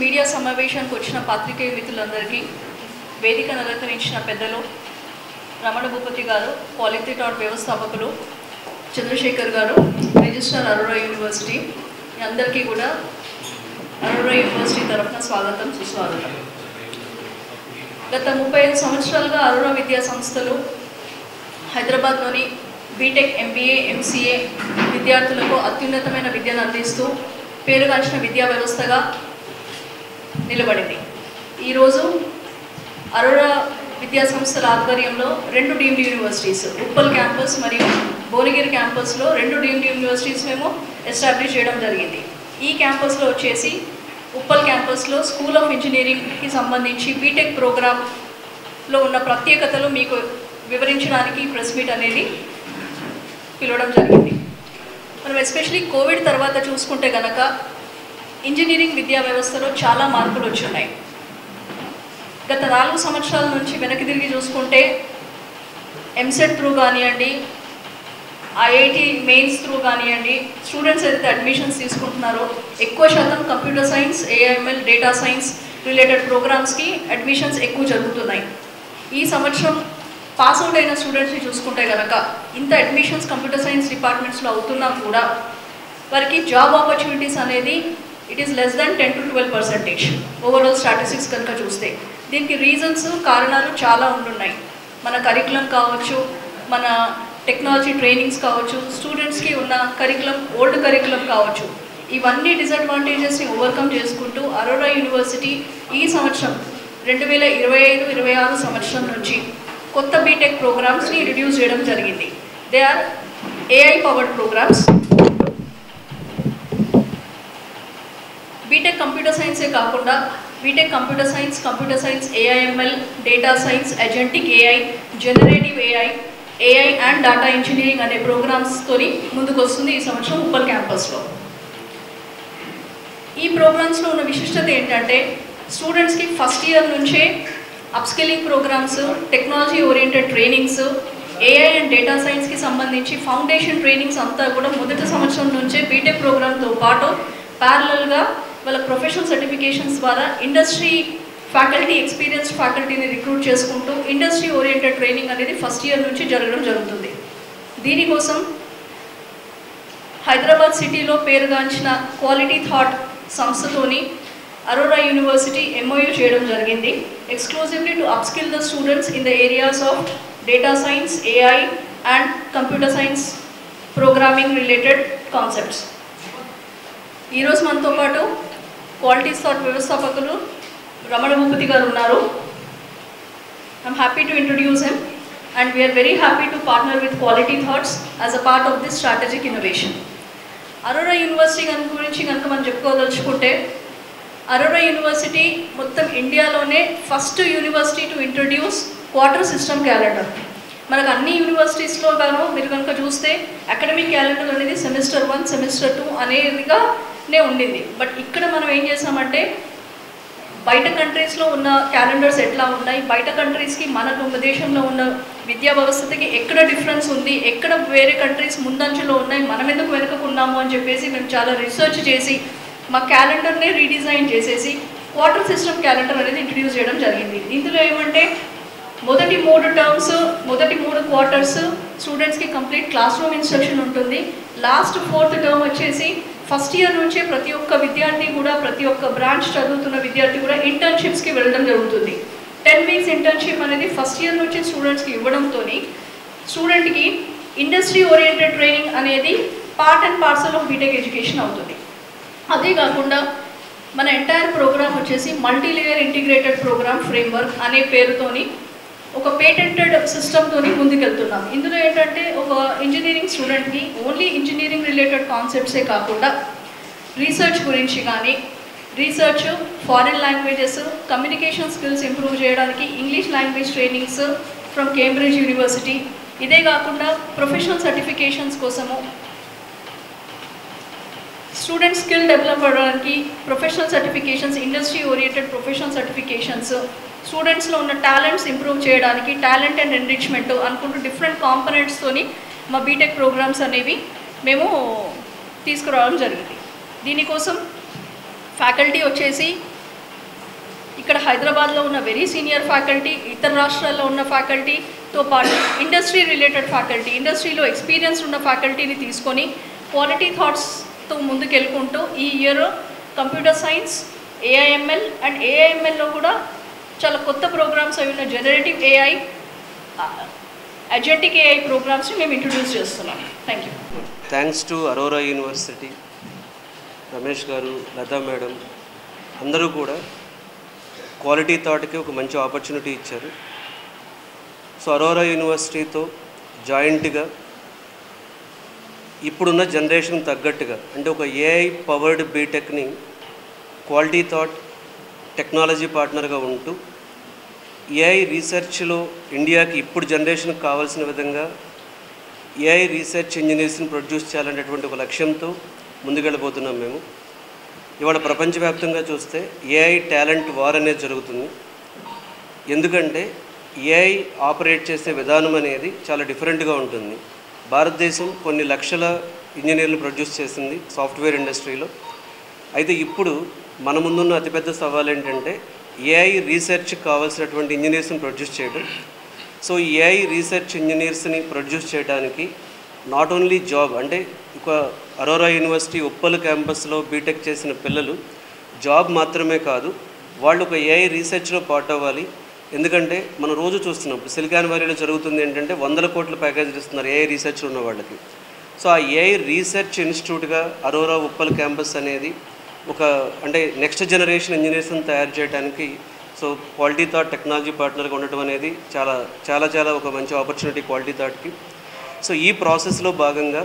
Media సమావేశానికి వచ్చిన పాత్రికేయ మిత్రులందరికీ వేదికను అలంకరించిన పెద్దలు రమణ భూపతి గారు, పాలిటెక్నిక్ వ్యవస్థాపకులు చంద్రశేఖర్ గారు, రిజిస్ట్రార్ అరోరా యూనివర్సిటీ, అందరికీ కూడా అరోరా యూనివర్సిటీ తరఫున స్వాగతం, సుస్వాగతం. గత 35 సంవత్సరాలుగా అరోరా విద్యా సంస్థలు హైదరాబాద్లోని బీటెక్, ఎంబీఏ, ఎంసీఏ విద్యార్థులకు అత్యున్నతమైన విద్యను అందిస్తూ పేరుగాంచిన విద్యా వ్యవస్థగా నిలబడింది. ఈరోజు అరోరా విద్యా సంస్థల ఆధ్వర్యంలో 2 డీమ్డ్ యూనివర్సిటీస్, ఉప్పల్ క్యాంపస్ మరియు భువనగిరి క్యాంపస్లో 2 డీమ్డ్ యూనివర్సిటీస్ మేము ఎస్టాబ్లిష్ చేయడం జరిగింది. ఈ క్యాంపస్లో వచ్చేసి ఉప్పల్ క్యాంపస్లో స్కూల్ ఆఫ్ ఇంజనీరింగ్కి సంబంధించి బీటెక్ ప్రోగ్రాంలో ఉన్న ప్రత్యేకతలు మీకు వివరించడానికి ప్రెస్ మీట్ అనేది పిలవడం జరిగింది. మనం ఎస్పెషలీ కోవిడ్ తర్వాత చూసుకుంటే కనుక ఇంజనీరింగ్ విద్యా వ్యవస్థలో చాలా మార్పులు వచ్చున్నాయి. గత 4 సంవత్సరాల నుంచి వెనక్కి తిరిగి చూసుకుంటే ఎంసెట్ త్రూ కానివ్వండి, ఐఐటి మెయిన్స్ త్రూ కానివ్వండి, స్టూడెంట్స్ ఏదైతే అడ్మిషన్స్ తీసుకుంటున్నారో ఎక్కువ శాతం computer science, AIML, data science related ప్రోగ్రామ్స్కి అడ్మిషన్స్ ఎక్కువ జరుగుతున్నాయి. ఈ సంవత్సరం పాస్ అవుట్ అయిన స్టూడెంట్స్ని చూసుకుంటే కనుక ఇంత అడ్మిషన్స్ కంప్యూటర్ సైన్స్ డిపార్ట్మెంట్స్లో అవుతున్నా కూడా వారికి జాబ్ ఆపర్చునిటీస్ అనేది it is less than 10 to 12% overall statistics కనుక చూస్తే. దీనికి రీజన్స్, కారణాలు చాలా ఉంటున్నాయి. మన కరికులం కావచ్చు, మన టెక్నాలజీ ట్రైనింగ్స్ కావచ్చు, స్టూడెంట్స్కి ఉన్న కరికులం ఓల్డ్ కరికులం కావచ్చు, ఇవన్నీ డిసడ్వాంటేజెస్ని ఓవర్కమ్ చేసుకుంటూ అరోరా యూనివర్సిటీ ఈ సంవత్సరం 2025-26 సంవత్సరం నుంచి కొత్త బీటెక్ ప్రోగ్రామ్స్ని ఇంట్రడ్యూస్ చేయడం జరిగింది. దే ఆర్ ఏఐ పవర్డ్ ప్రోగ్రామ్స్. బీటెక్ కంప్యూటర్ సైన్సే కాకుండా B Tech computer science, AIML, data science, agentic AI, generative AI and data engineering అనే ప్రోగ్రామ్స్తో ముందుకు వస్తుంది ఈ సంవత్సరం ఉప్పల్ క్యాంపస్లో. ఈ ప్రోగ్రామ్స్లో ఉన్న విశిష్టత ఏంటంటే స్టూడెంట్స్కి ఫస్ట్ ఇయర్ నుంచే upskilling programmes, technology oriented trainings, AI and data సైన్స్కి సంబంధించి ఫౌండేషన్ ట్రైనింగ్స్ అంతా కూడా మొదటి సంవత్సరం నుంచే బీటెక్ ప్రోగ్రామ్తో పాటు ప్యారలల్గా వాళ్ళ ప్రొఫెషనల్ సర్టిఫికేషన్స్ ద్వారా ఇండస్ట్రీ ఫ్యాకల్టీ, ఎక్స్పీరియన్స్డ్ ఫ్యాకల్టీని రిక్రూట్ చేసుకుంటూ ఇండస్ట్రీ ఓరియంటెడ్ ట్రైనింగ్ అనేది ఫస్ట్ ఇయర్ నుంచి జరగడం జరుగుతుంది. దీనికోసం హైదరాబాద్ సిటీలో పేరుగాంచిన క్వాలిటీ థాట్ సంస్థతోని అరోరా యూనివర్సిటీ MOU చేయడం జరిగింది, exclusively to upskill the students in the areas of data science, AI and computer science programming related concepts. ఈరోజు మనతో పాటు క్వాలిటీ థాట్ వ్యవస్థాపకులు రమణ భూపతి గారు ఉన్నారు. I'm happy to introduce him and we are very happy to partner with Quality Thoughts as a part of this strategic innovation. Aurora University గురించి కనుక మనం చెప్పుకోదలుచుకుంటే అరోరా యూనివర్సిటీ మొత్తం ఇండియాలోనే first university to introduce quarter system calendar. మనకు అన్ని యూనివర్సిటీస్లో గాను మీరు కనుక చూస్తే అకాడమిక్ క్యాలెండర్ అనేది సెమిస్టర్ 1, సెమిస్టర్ 2 అనేదిగానే ఉండింది. బట్ ఇక్కడ మనం ఏం చేసామంటే బయట కంట్రీస్లో ఉన్న క్యాలెండర్స్ ఎట్లా ఉన్నాయి, బయట కంట్రీస్కి మన దేశంలో ఉన్న విద్యా వ్యవస్థకి ఎక్కడ డిఫరెన్స్ ఉంది, ఎక్కడ వేరే కంట్రీస్ ముందంజలో ఉన్నాయి, మనం ఎందుకు వెనుకకున్నాము అని చెప్పేసి మేము చాలా రీసెర్చ్ చేసి మా క్యాలెండర్నే రీడిజైన్ చేసేసి క్వార్టర్ సిస్టమ్ క్యాలెండర్ అనేది ఇంట్రడ్యూస్ చేయడం జరిగింది. ఇందులో ఏమంటే మొదటి 3 టర్మ్స్, మొదటి 3 క్వార్టర్స్ స్టూడెంట్స్కి కంప్లీట్ క్లాస్ రూమ్ ఇన్స్ట్రక్షన్ ఉంటుంది. లాస్ట్ 4th టర్మ్ వచ్చేసి ఫస్ట్ ఇయర్ నుంచే ప్రతి ఒక్క విద్యార్థి కూడా, ప్రతి ఒక్క బ్రాంచ్ చదువుతున్న విద్యార్థి కూడా ఇంటర్న్షిప్స్కి వెళ్ళడం జరుగుతుంది. 10 weeks ఇంటర్న్షిప్ అనేది ఫస్ట్ ఇయర్ నుంచి స్టూడెంట్స్కి ఇవ్వడంతో స్టూడెంట్కి ఇండస్ట్రీ ఓరియంటెడ్ ట్రైనింగ్ అనేది part and parcel of B Tech education అవుతుంది. అదే కాకుండా మన ఎంటైర్ ప్రోగ్రామ్ వచ్చేసి multi layer integrated programme framework అనే పేరుతోని ఒక పేటెంటెడ్ సిస్టమ్తో ముందుకెళ్తున్నాం. ఇందులో ఏంటంటే ఒక ఇంజనీరింగ్ స్టూడెంట్కి ఓన్లీ ఇంజనీరింగ్ రిలేటెడ్ కాన్సెప్ట్సే కాకుండా రీసెర్చ్ గురించి కానీ, research, foreign languages, communication skills improve చేయడానికి English language trainings from Cambridge University, ఇదే కాకుండా ప్రొఫెషనల్ సర్టిఫికేషన్స్ కోసము స్టూడెంట్ స్కిల్ డెవలప్ అవ్వడానికి professional certifications, industry oriented professional certifications, స్టూడెంట్స్లో ఉన్న టాలెంట్స్ ఇంప్రూవ్ చేయడానికి టాలెంట్ అండ్ ఎన్రిచ్మెంట్ అనుకుంటూ డిఫరెంట్ కాంపనెంట్స్తోని మా బీటెక్ ప్రోగ్రామ్స్ అనేవి మేము తీసుకురావడం జరిగింది. దీనికోసం ఫ్యాకల్టీ వచ్చేసి ఇక్కడ హైదరాబాద్లో ఉన్న వెరీ సీనియర్ ఫ్యాకల్టీ, ఇతర రాష్ట్రాల్లో ఉన్న ఫ్యాకల్టీతో పాటు ఇండస్ట్రీ రిలేటెడ్ ఫ్యాకల్టీ, ఇండస్ట్రీలో ఎక్స్పీరియన్స్ ఉన్న ఫ్యాకల్టీని తీసుకొని క్వాలిటీ థాట్స్తో ముందుకెళ్ళుకుంటూ ఈ year computer science, AIML and ఏఐఎంఎల్లో కూడా చాలా కొత్త ప్రోగ్రామ్స్ అవి ఉన్న జనరేటివ్ ఏఐ, అజెంటిక్ ఏఐ ప్రోగ్రామ్స్ని మేము ఇంట్రొడ్యూస్ చేస్తున్నాం. Thank you. Thanks to Aurora University, Ramesh garu, Latha madam అందరూ కూడా క్వాలిటీ థాట్కి ఒక మంచి ఆపర్చునిటీ ఇచ్చారు. సో అరోరా యూనివర్సిటీతో జాయింట్గా ఇప్పుడున్న జనరేషన్ తగ్గట్టుగా అంటే ఒక ఏఐ పవర్డ్ బీటెక్ని క్వాలిటీ థాట్ టెక్నాలజీ పార్ట్నర్గా ఉంటూ ఏఐ రీసెర్చ్లో ఇండియాకి ఇప్పుడు జనరేషన్కి కావాల్సిన విధంగా ఏఐ రీసెర్చ్ ఇంజనీర్స్ని ప్రొడ్యూస్ చేయాలనేటువంటి ఒక లక్ష్యంతో ముందుకెళ్ళిపోతున్నాం మేము. ఇవాళ ప్రపంచవ్యాప్తంగా చూస్తే ఏఐ టాలెంట్ వార్ అనేది జరుగుతుంది. ఎందుకంటే ఏఐ ఆపరేట్ చేసే విధానం అనేది చాలా డిఫరెంట్గా ఉంటుంది. భారతదేశం కొన్ని లక్షల ఇంజనీర్లు ప్రొడ్యూస్ చేసింది సాఫ్ట్వేర్ ఇండస్ట్రీలో. అయితే ఇప్పుడు మన ముందున్న అతిపెద్ద సవాల్ ఏంటంటే ఏఐ రీసెర్చ్కి కావాల్సినటువంటి ఇంజనీర్స్ని ప్రొడ్యూస్ చేయడం. సో ఏఐ రీసెర్చ్ ఇంజనీర్స్ని ప్రొడ్యూస్ చేయడానికి నాట్ ఓన్లీ జాబ్ అంటే ఒక అరోరా యూనివర్సిటీ ఉప్పల్ క్యాంపస్లో బీటెక్ చేసిన పిల్లలు జాబ్ మాత్రమే కాదు, వాళ్ళు ఒక ఏఐ రీసెర్చ్లో పార్ట్ అవ్వాలి. ఎందుకంటే మనం రోజు చూస్తున్నాం సిలికాన్ వ్యాలీలో జరుగుతుంది ఏంటంటే 100 కోట్ల ప్యాకేజీలు ఇస్తున్నారు ఏఐ రీసెర్చ్లో ఉన్న వాళ్ళకి. సో ఆ ఏఐ రీసెర్చ్ ఇన్స్టిట్యూట్గా అరోరా ఉప్పల్ క్యాంపస్ అనేది ఒక అంటే నెక్స్ట్ జనరేషన్ ఇంజనీర్స్ని తయారు చేయడానికి సో క్వాలిటీ థాట్ టెక్నాలజీ పార్ట్నర్గా ఉండటం అనేది చాలా చాలా చాలా ఒక మంచి ఆపర్చునిటీ క్వాలిటీ థాట్కి. సో ఈ ప్రాసెస్లో భాగంగా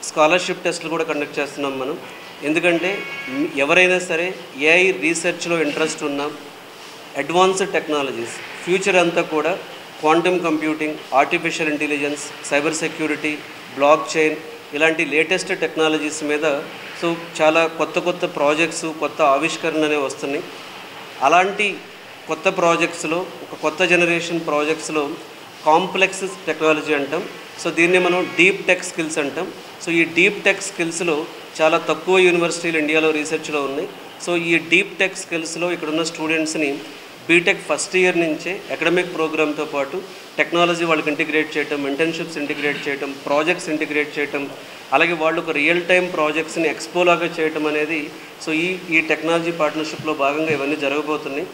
స్కాలర్షిప్ టెస్టులు కూడా కండక్ట్ చేస్తున్నాం మనం. ఎందుకంటే ఎవరైనా సరే ఏఐ రీసెర్చ్లో ఇంట్రెస్ట్ ఉన్న అడ్వాన్స్డ్ టెక్నాలజీస్ ఫ్యూచర్ అంతా కూడా quantum computing, artificial intelligence, cyber security, block chain ఇలాంటి లేటెస్ట్ టెక్నాలజీస్ మీద సో చాలా కొత్త కొత్త ప్రాజెక్ట్స్, కొత్త ఆవిష్కరణలు వస్తున్నాయి. అలాంటి కొత్త ప్రాజెక్ట్స్లో ఒక కొత్త జనరేషన్ ప్రాజెక్ట్స్లో కాంప్లెక్స్ టెక్నాలజీ అంటాం. సో దీన్ని మనం డీప్ టెక్ స్కిల్స్ అంటాం. సో ఈ డీప్ టెక్ స్కిల్స్లో చాలా తక్కువ యూనివర్సిటీలు ఇండియాలో రీసెర్చ్లో ఉన్నాయి. సో ఈ డీప్ టెక్ స్కిల్స్లో ఇక్కడున్న స్టూడెంట్స్ని బీటెక్ ఫస్ట్ ఇయర్ నుంచే అకాడమిక్ ప్రోగ్రామ్తో పాటు టెక్నాలజీ వాళ్ళకి ఇంటిగ్రేట్ చేయటం, ఇంటర్న్షిప్స్ ఇంటిగ్రేట్ చేయటం, ప్రాజెక్ట్స్ ఇంటిగ్రేట్ చేయటం, అలాగే వాళ్ళు ఒక రియల్ టైం ప్రాజెక్ట్స్ని ఎక్స్పోలాగా చేయటం అనేది సో ఈ టెక్నాలజీ పార్ట్నర్షిప్లో భాగంగా ఇవన్నీ జరగబోతున్నాయి.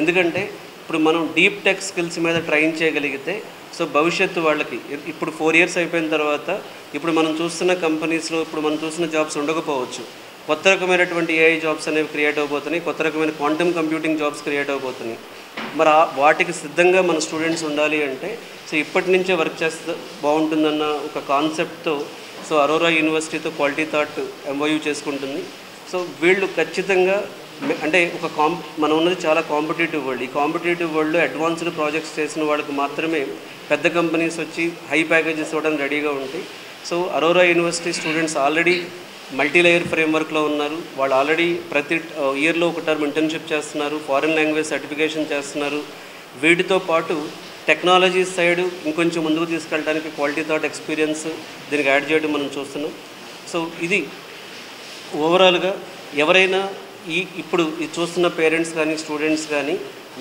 ఎందుకంటే ఇప్పుడు మనం డీప్ టెక్ స్కిల్స్ మీద ట్రైన్ చేయగలిగితే సో భవిష్యత్తు వాళ్ళకి ఇప్పుడు 4 ఇయర్స్ అయిపోయిన తర్వాత ఇప్పుడు మనం చూస్తున్న కంపెనీస్లో ఇప్పుడు మనం చూస్తున్న జాబ్స్ ఉండకపోవచ్చు. కొత్త రకమైనటువంటి ఏఐ జాబ్స్ అనేవి క్రియేట్ అవబోతున్నాయి, కొత్త రకమైన క్వాంటమ్ కంప్యూటింగ్ జాబ్స్ క్రియేట్ అవబోతున్నాయి. మరి వాటికి సిద్ధంగా మన స్టూడెంట్స్ ఉండాలి అంటే సో ఇప్పటి నుంచే వర్క్ చేస్తే బాగుంటుందన్న ఒక కాన్సెప్ట్తో సో అరోరా యూనివర్సిటీతో క్వాలిటీ థాట్ ఎంఓయూ చేసుకుంటుంది. సో వీళ్ళు ఖచ్చితంగా అంటే ఒక మనం ఉన్నది చాలా కాంపిటేటివ్ వరల్డ్. ఈ కాంపిటేటివ్ వరల్డ్లో అడ్వాన్స్డ్ ప్రాజెక్ట్స్ చేసిన వాళ్ళకి మాత్రమే పెద్ద కంపెనీస్ వచ్చి హై ప్యాకేజెస్ ఇవ్వడానికి రెడీగా ఉంటాయి. So Aurora University students already multi layer ఫ్రేమ్వర్క్లో ఉన్నారు. వాళ్ళు ఆల్రెడీ ప్రతి ఇయర్లో ఒక టర్మ్ ఇంటర్న్షిప్ చేస్తున్నారు, ఫారిన్ లాంగ్వేజ్ సర్టిఫికేషన్ చేస్తున్నారు. వీటితో పాటు టెక్నాలజీ సైడ్ ఇంకొంచెం ముందుకు తీసుకెళ్ళడానికి క్వాలిటీ థాట్ ఎక్స్పీరియన్స్ దీనికి యాడ్ చేయడం మనం చూస్తున్నాం. సో ఇది ఓవరాల్గా ఎవరైనా ఇప్పుడు చూస్తున్న పేరెంట్స్ కానీ స్టూడెంట్స్ కానీ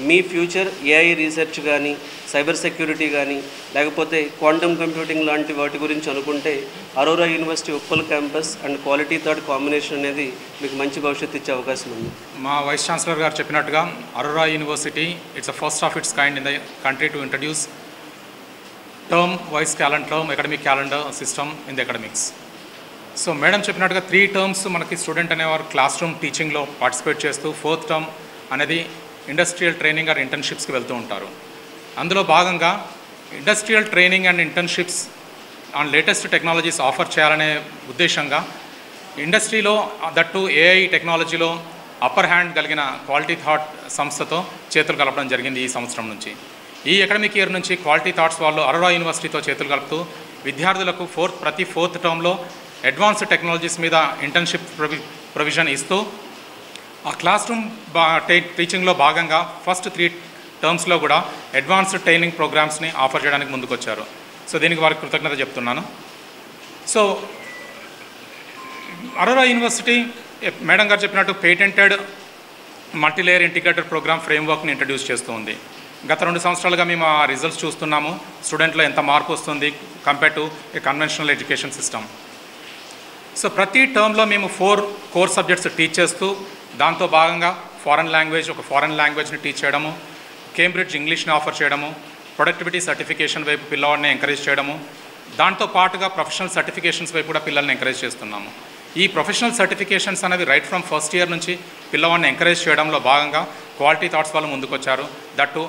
మీ ఫ్యూచర్ ఏఐ రీసెర్చ్ కానీ సైబర్ సెక్యూరిటీ కానీ లేకపోతే క్వాంటమ్ కంప్యూటింగ్ లాంటి వాటి గురించి అనుకుంటే Aurora university Uppal campus and quality thought combination అనేది మీకు మంచి భవిష్యత్తు ఇచ్చే అవకాశం ఉంది. మా వైస్ ఛాన్సలర్ గారు చెప్పినట్టుగా Aurora University it's a first of its kind in the country to introduce term wise term academic calendar system in the academics. So madam చెప్పినట్టుగా 3 టర్మ్స్ మనకి స్టూడెంట్ అనేవారు క్లాస్ రూమ్ టీచింగ్లో పార్టిసిపేట్ చేస్తూ 4th term అనేది industrial training or ఇంటర్న్షిప్స్కి వెళ్తూ ఉంటారు. అందులో భాగంగా industrial training and internships on latest technologies offer చేయాలనే ఉద్దేశంగా ఇండస్ట్రీలో దట్టు ఏఐ టెక్నాలజీలో అప్పర్ హ్యాండ్ కలిగిన క్వాలిటీ థాట్ సంస్థతో చేతులు కలపడం జరిగింది ఈ సంవత్సరం నుంచి. ఈ అకాడమిక్ ఇయర్ నుంచి క్వాలిటీ థాట్స్ వాళ్ళు అరోరా యూనివర్సిటీతో చేతులు కలుపుతూ విద్యార్థులకు ప్రతి 4th టర్మ్లో అడ్వాన్స్డ్ టెక్నాలజీస్ మీద ఇంటర్న్షిప్ ప్రొవిజన్ ఇస్తూ ఆ క్లాస్ రూమ్ టీచింగ్లో భాగంగా ఫస్ట్ 3 టర్మ్స్లో కూడా అడ్వాన్స్డ్ ట్రైనింగ్ ప్రోగ్రామ్స్ని ఆఫర్ చేయడానికి ముందుకొచ్చారు. సో దీనికి వారికి కృతజ్ఞత చెప్తున్నాను. సో అరోరా యూనివర్సిటీ మేడం గారు చెప్పినట్టు పేటెంటెడ్ మల్టీలేయర్ ఇంటిగ్రేటెడ్ ప్రోగ్రామ్ ఫ్రేమ్వర్క్ని ఇంట్రడ్యూస్ చేస్తూ ఉంది. గత 2 సంవత్సరాలుగా మేము ఆ రిజల్ట్స్ చూస్తున్నాము. స్టూడెంట్లో ఎంత మార్పు వస్తుంది compare to A conventional education system. So ప్రతి టర్మ్లో మేము 4 కోర్ సబ్జెక్ట్స్ టీచ్ చేస్తూ దాంతో భాగంగా ఒక ఫారెన్ లాంగ్వేజ్ని టీచ్ చేయడము, కేంబ్రిడ్జ్ ఇంగ్లీష్ని ఆఫర్ చేయడము, ప్రొడక్టివిటీ సర్టిఫికేషన్ వైపు పిల్లవాడిని ఎంకరేజ్ చేయడము, దాంతో పాటుగా ప్రొఫెషనల్ సర్టిఫికేషన్స్ వైపు కూడా పిల్లల్ని ఎంకరేజ్ చేస్తున్నాము. ఈ ప్రొఫెషనల్ సర్టిఫికేషన్స్ అనేవి రైట్ ఫ్రమ్ ఫస్ట్ ఇయర్ నుంచి పిల్లవాడిని ఎంకరేజ్ చేయడంలో భాగంగా క్వాలిటీ థాట్స్ వాళ్ళు ముందుకొచ్చారు. That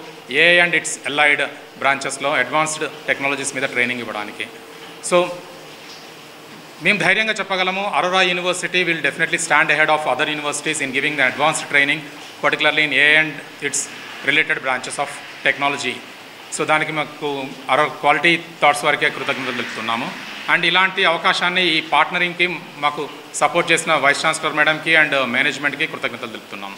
AI and its allied బ్రాంచెస్లో అడ్వాన్స్డ్ టెక్నాలజీస్ మీద ట్రైనింగ్ ఇవ్వడానికి. సో మేము ధైర్యంగా చెప్పగలము, Aurora University will definitely stand ahead of other universities in giving the advanced training, particularly in AI and its related branches of technology. So దానికి మాకు quality thoughts వరకే కృతజ్ఞతలు తెలుపుతున్నాము. అండ్ ఇలాంటి అవకాశాన్ని ఈ పార్ట్నరింగ్కి మాకు సపోర్ట్ చేసిన వైస్ ఛాన్సలర్ మేడంకి అండ్ మేనేజ్మెంట్కి కృతజ్ఞతలు తెలుపుతున్నాము.